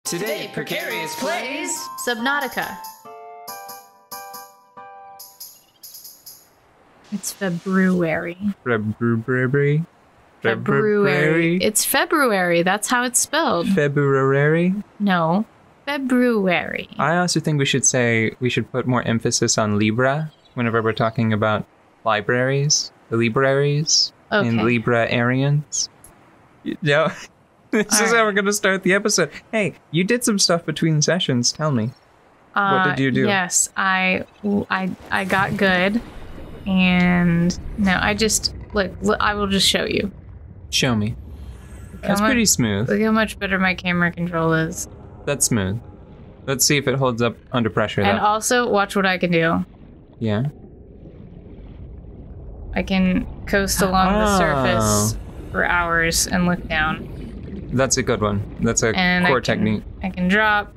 Today, Precarious plays Subnautica. It's February. February. It's February. That's how it's spelled. February. No, February. I also think we should put more emphasis on Libra whenever we're talking about libraries, the libraries, and Librarians. Yeah. This is how we're going to start the episode. Hey, you did some stuff between sessions. Tell me. What did you do? Yes, I got good. And no, look, I will just show you. Show me. That's pretty smooth. Look how much better my camera control is. That's smooth. Let's see if it holds up under pressure. And also, watch what I can do. Yeah. I can coast along the surface for hours and look down. That's a good one. That's a core technique. I can drop.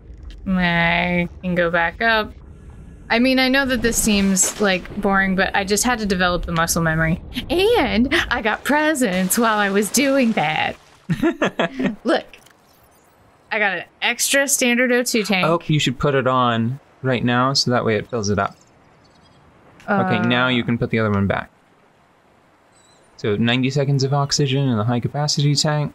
I can go back up. I mean, I know that this seems like boring, but I just had to develop the muscle memory. And I got presents while I was doing that. Look. I got an extra standard O2 tank. Oh, you should put it on right now so that way it fills it up. Okay, now you can put the other one back. So 90 seconds of oxygen in the high capacity tank.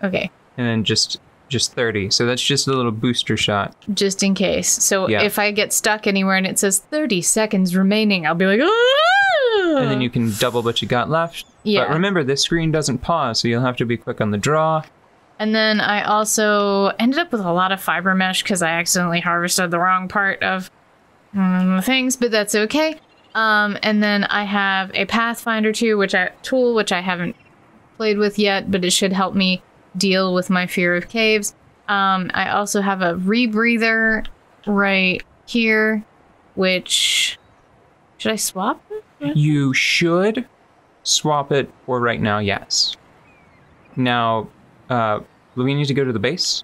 Okay. And then just 30. So that's just a little booster shot. Just in case. So if I get stuck anywhere and it says 30 seconds remaining, I'll be like, ah! And then you can double what you got left. Yeah. But remember, this screen doesn't pause, so you'll have to be quick on the draw. And then I also ended up with a lot of fiber mesh because I accidentally harvested the wrong part of things, but that's okay. And then I have a Pathfinder tool, which I haven't played with yet, but it should help me deal with my fear of caves. I also have a rebreather right here, which... Should I swap it? You should swap it for right now, yes. Now, we need to go to the base?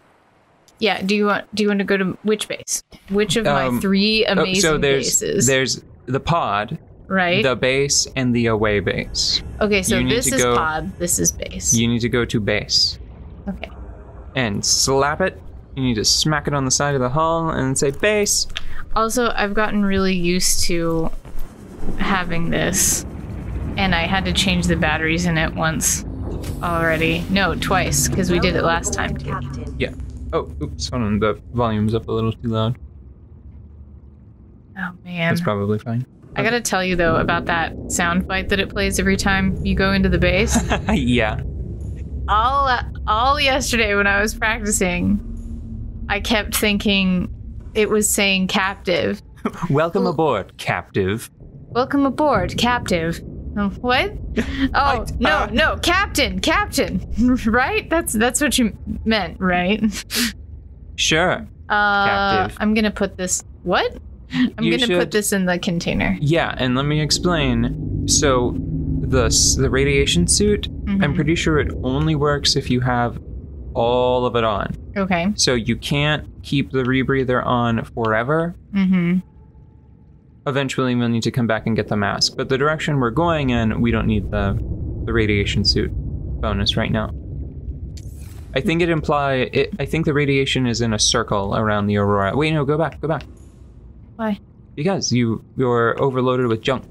Yeah, do you want to go to which base? Which of my three amazing bases? There's the pod, right? The base, and the away base. Okay, so this is pod, this is base. You need to go to base. Okay. And slap it. You need to smack it on the side of the hull and say base. Also, I've gotten really used to having this, and I had to change the batteries in it once already. No, twice, because we did it last time too. Yeah. Oh, oops, hold on, the volume's up a little too loud. Oh man. That's probably fine. I gotta tell you though about that sound bite that it plays every time you go into the base. Yeah. All yesterday when I was practicing, I kept thinking it was saying captive. Welcome aboard, captive. Welcome aboard, captive. What? Oh, no, captain. Right? That's what you meant, right? Sure. Captive. I'm gonna put this... What? I'm gonna put this in the container. Yeah, and let me explain. So, the radiation suit, I'm pretty sure it only works if you have all of it on. Okay. So you can't keep the rebreather on forever. Eventually we'll need to come back and get the mask. But the direction we're going in, we don't need the radiation suit bonus right now. I think I think the radiation is in a circle around the aurora. Wait, no, go back. Why? Because you're overloaded with junk.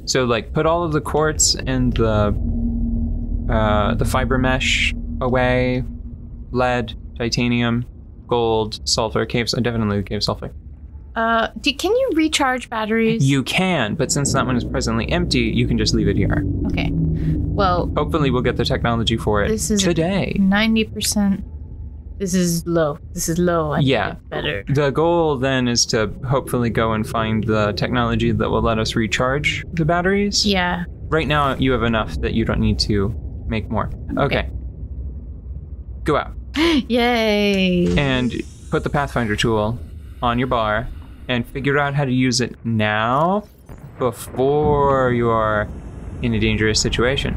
So like put all of the quartz and the fiber mesh away, lead, titanium, gold, sulfur, definitely the cave sulfur. Can you recharge batteries? You can, but since that one is presently empty, you can just leave it here. Okay. Well... Hopefully we'll get the technology for it today. 90%. This is low. I need it better. The goal then is to hopefully go and find the technology that will let us recharge the batteries. Yeah. Right now you have enough that you don't need to make more. Okay. Go out. Yay! And put the Pathfinder tool on your bar and figure out how to use it now before you are in a dangerous situation.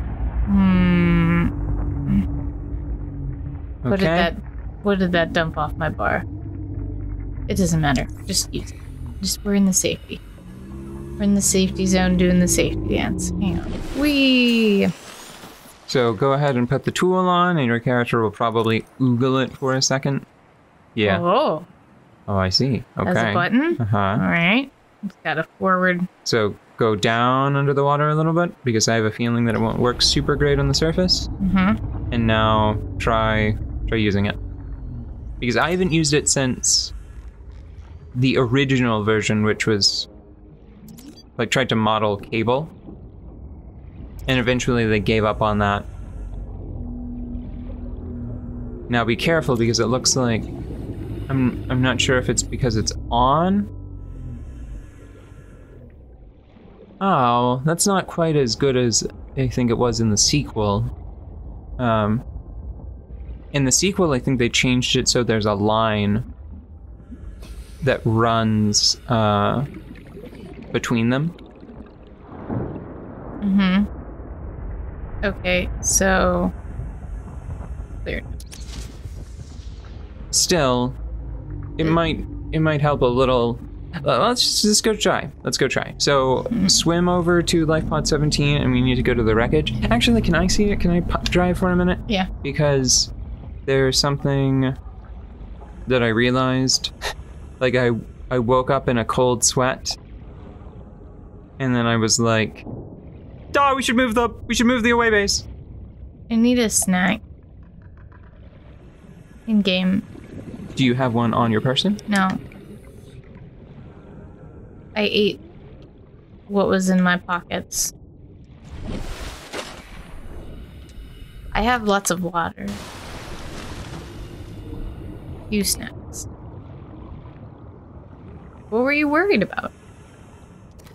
Okay. What did that dump off my bar? It doesn't matter. Just use it. We're in the safety. We're in the safety zone doing the safety dance. Hang on. Whee! So go ahead and put the tool on, and your character will probably oogle it for a second. Yeah. Oh. Oh, I see. Okay. As a button? Uh-huh. All right. It's got a forward. So go down under the water a little bit, because I have a feeling that it won't work super great on the surface. Mm-hmm. And now try using it. Because I haven't used it since the original version, which was like tried to model cable. And eventually they gave up on that. Now be careful, because it looks like I'm not sure if it's because it's on. Oh, that's not quite as good as I think it was in the sequel. In the sequel, I think they changed it so there's a line that runs between them. Mm-hmm. Okay, so clear. Still, it might help a little. Let's just go try. Let's go try. So swim over to Life Pod 17, and we need to go to the wreckage. Actually, can I see it? Can I drive for a minute? Yeah. Because there's something that I realized. Like I woke up in a cold sweat, and then I was like, "Oh, we should move the away base." I need a snack. In game. Do you have one on your person? No. I ate what was in my pockets. I have lots of water. Few snacks. What were you worried about?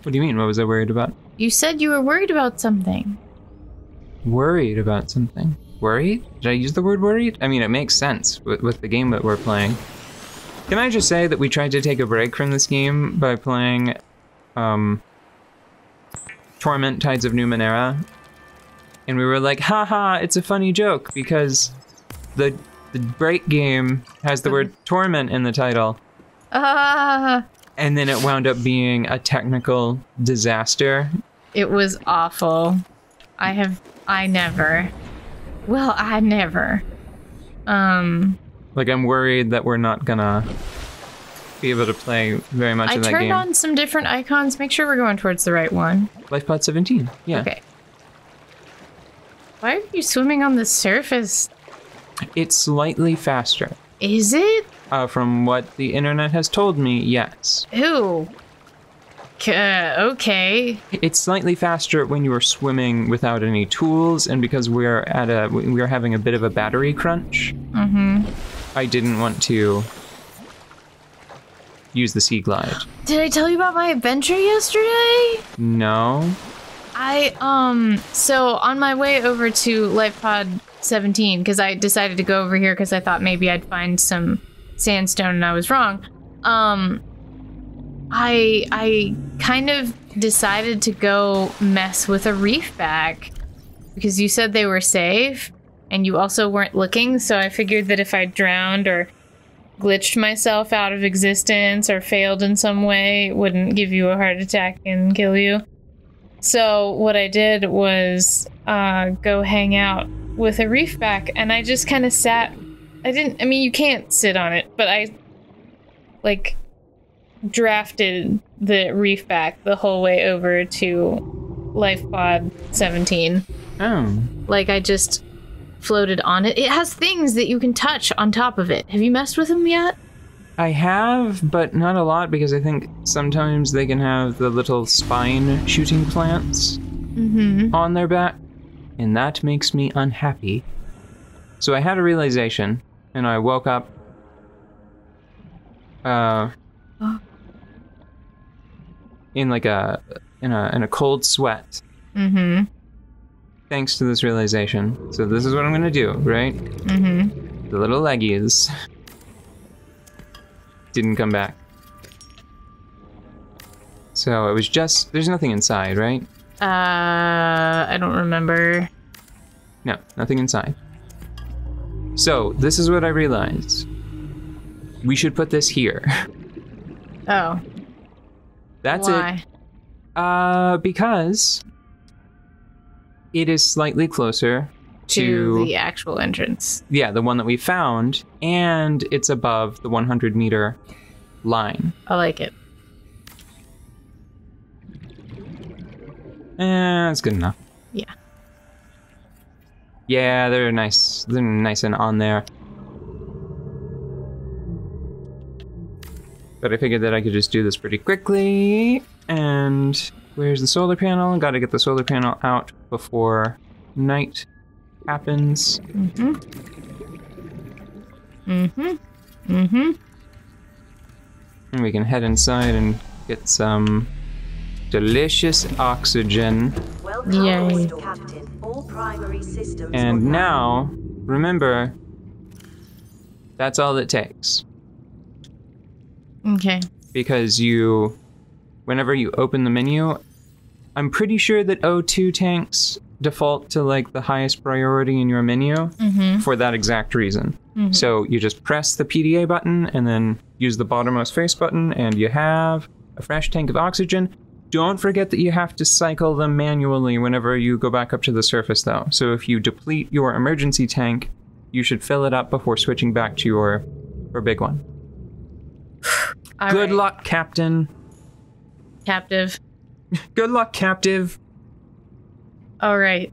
What do you mean? What was I worried about? You said you were worried about something. Worried about something? Worried? Did I use the word worried? I mean, it makes sense with the game that we're playing. Can I just say that we tried to take a break from this game by playing Torment Tides of Numenera, and we were like, haha, it's a funny joke because the break game has the word torment in the title. And then it wound up being a technical disaster. It was awful. I never. Like, I'm worried that we're not gonna be able to play very much of that game. I turned on some different icons. Make sure we're going towards the right one. Life Pod 17, yeah. Okay. Why are you swimming on the surface? It's slightly faster. Is it? From what the internet has told me, yes. Ew. Okay. It's slightly faster when you are swimming without any tools, and because we're having a bit of a battery crunch. Mm-hmm. I didn't want to use the Sea Glide. Did I tell you about my adventure yesterday? No. So on my way over to Life Pod 17, because I decided to go over here because I thought maybe I'd find some sandstone, and I was wrong. I kind of decided to go mess with a reef back because you said they were safe and you also weren't looking, so I figured that if I drowned or glitched myself out of existence or failed in some way, it wouldn't give you a heart attack and kill you. So what I did was go hang out with a reef back, and I just kind of sat. I mean, you can't sit on it, but I like drafted the reef back the whole way over to Life Pod 17. Oh. Like, I just floated on it. It has things that you can touch on top of it. Have you messed with them yet? I have, but not a lot, because I think sometimes they can have the little spine shooting plants on their back, and that makes me unhappy. So I had a realization, and I woke up in like a cold sweat. Mm-hmm. Thanks to this realization. So this is what I'm gonna do, right? Mm-hmm. The little leggies didn't come back. So it was just, there's nothing inside, right? I don't remember. No, nothing inside. So this is what I realized. We should put this here. Oh. That's Why? Because it is slightly closer to the actual entrance. Yeah, the one that we found, and it's above the 100-meter line. I like it. That's good enough. Yeah. Yeah, they're nice. They're nice and on there. But I figured that I could just do this pretty quickly. And where's the solar panel? Got to get the solar panel out before night happens. And we can head inside and get some delicious oxygen. Yay. And now, remember, that's all it takes. Okay. Because whenever you open the menu, I'm pretty sure that O2 tanks default to like the highest priority in your menu for that exact reason. So you just press the PDA button and then use the bottommost face button and you have a fresh tank of oxygen. Don't forget that you have to cycle them manually whenever you go back up to the surface though. So if you deplete your emergency tank, you should fill it up before switching back to your big one. Good luck, Captain. Captive. Good luck, Captive. All right.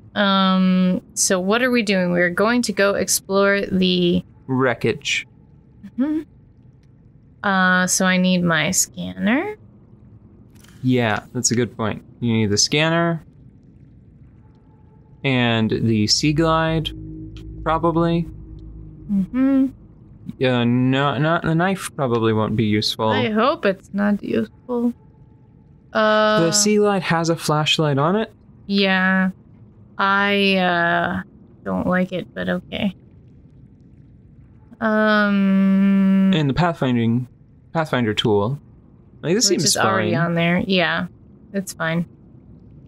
So what are we doing? We're going to go explore the wreckage. So I need my scanner. Yeah, that's a good point. You need the scanner and the sea glide, probably. Yeah, not the knife. Probably won't be useful. I hope it's not useful. The sea glide has a flashlight on it. Yeah, I don't like it, but okay. And the Pathfinder tool. Like this seems fine. Already on there. Yeah, it's fine.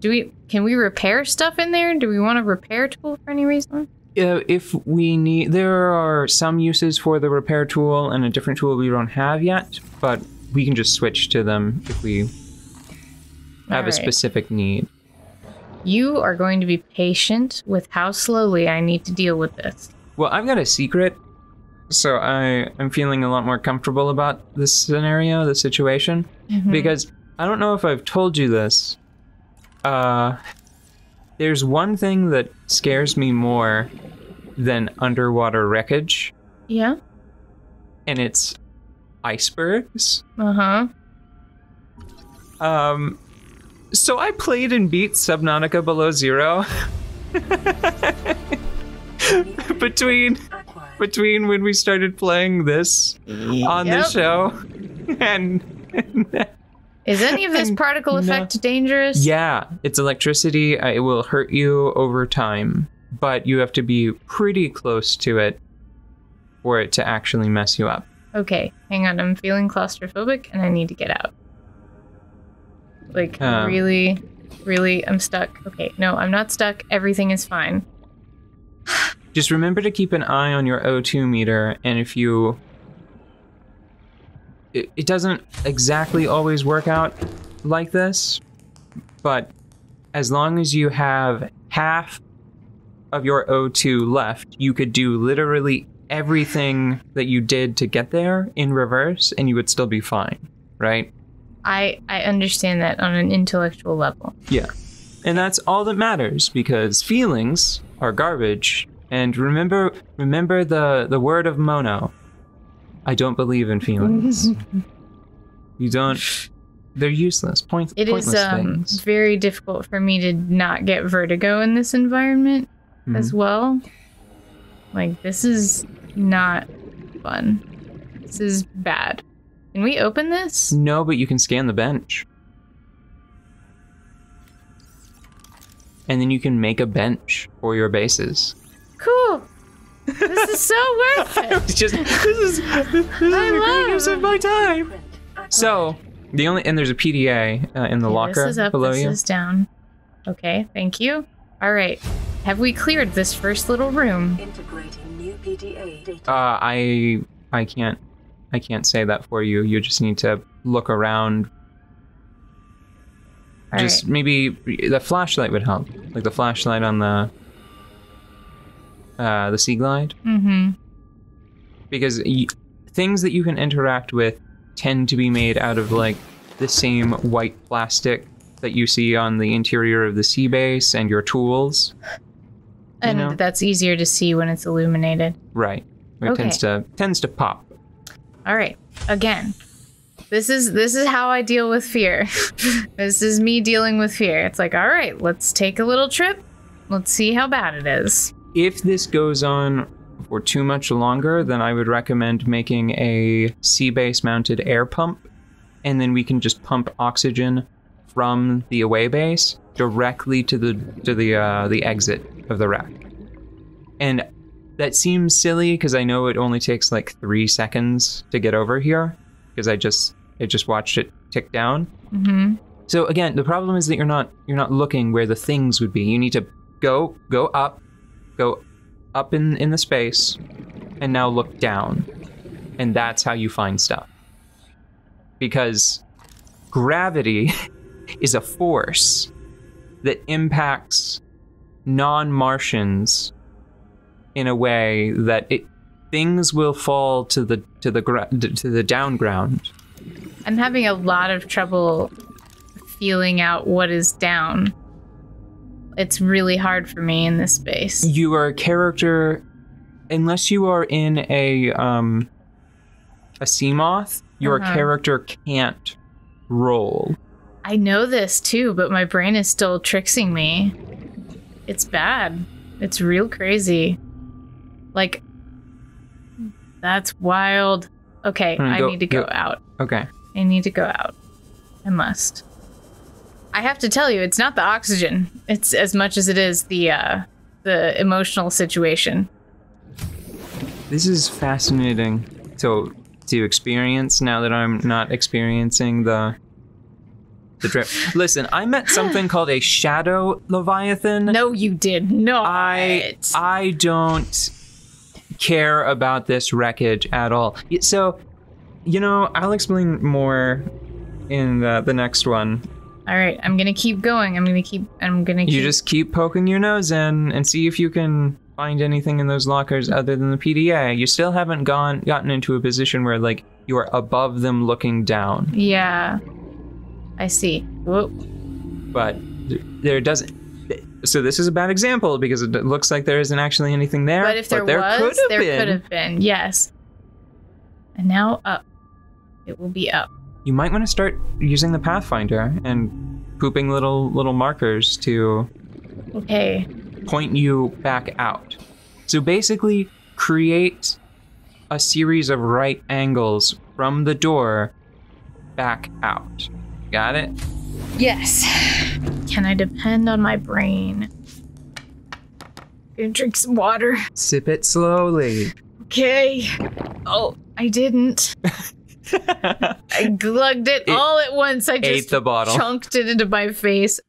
Can we repair stuff in there? Do we want a repair tool for any reason? If we need, there are some uses for the repair tool and a different tool we don't have yet, but we can just switch to them if we have a specific need. You are going to be patient with how slowly I need to deal with this. Well, I've got a secret, so I'm feeling a lot more comfortable about this scenario, this situation, because I don't know if I've told you this. There's one thing that scares me more than underwater wreckage. Yeah? And it's icebergs. So I played and beat Subnautica Below Zero. between when we started playing this on the show and is any of this particle effect dangerous? Yeah, it's electricity. It will hurt you over time, but you have to be pretty close to it for it to actually mess you up. Okay, hang on. I'm feeling claustrophobic and I need to get out. Like, really, I'm stuck. Okay, no, I'm not stuck. Everything is fine. Just remember to keep an eye on your O2 meter, and if you... It doesn't exactly always work out like this, but as long as you have half of your O2 left, you could do literally everything that you did to get there in reverse, and you would still be fine, right? I understand that on an intellectual level. Yeah. And that's all that matters, because feelings are garbage. And remember the word of Mono. I don't believe in feelings. You don't... They're useless. Pointless things. It is very difficult for me to not get vertigo in this environment as well. Like, this is not fun. This is bad. Can we open this? No, but you can scan the bench. And then you can make a bench for your bases. Cool. This is so worth it. This is a great use of my time. So, and there's a PDA in the locker this is up, below you. This is down. Okay, thank you. All right. Have we cleared this first little room? Integrating new PDA data. I can't say that for you. You just need to look around. Maybe the flashlight would help. Like the flashlight on the the Sea Glide. Mm-hmm. Because things that you can interact with tend to be made out of like the same white plastic that you see on the interior of the sea base and your tools. And that's easier to see when it's illuminated. Right. It tends to pop. All right. Again, this is how I deal with fear. This is me dealing with fear. It's like, all right, let's take a little trip. Let's see how bad it is. If this goes on for too much longer, then I would recommend making a sea base mounted air pump, and then we can just pump oxygen from the away base directly to the exit of the rack. And that seems silly because I know it only takes like 3 seconds to get over here because I just watched it tick down. Mm-hmm. So again, the problem is that you're not looking where the things would be. You need to go up in the space, and now look down, and that's how you find stuff. Because gravity is a force that impacts non-Martians in a way that things will fall to the down ground. I'm having a lot of trouble feeling out what is down. It's really hard for me in this space. You are a character, unless you are in a sea moth, your character can't roll. I know this too, but my brain is still tricksing me. It's bad. It's real crazy. Like, that's wild. Okay, I need to go out. Okay. I need to go out. I must. I have to tell you, it's not the oxygen. It's as much as it is the emotional situation. This is fascinating to experience now that I'm not experiencing the drip. Listen, I met something called a shadow leviathan. No, you did not. I don't care about this wreckage at all. So, I'll explain more in the next one. All right, I'm gonna keep going. I'm gonna keep. You just keep poking your nose in and see if you can find anything in those lockers other than the PDA. You still haven't gotten into a position where like you are above them looking down. Yeah, I see. Whoa. But there doesn't. So this is a bad example because it looks like there isn't actually anything there. But if there was, there could have been. Yes. And now up. It will be up. You might want to start using the Pathfinder and pooping little markers to point you back out. So basically, create a series of right angles from the door back out. Got it? Yes. Can I depend on my brain? Gonna drink some water. Sip it slowly. Okay. Oh, I didn't. I glugged it all at once. I just ate the bottle. Chunked it into my face.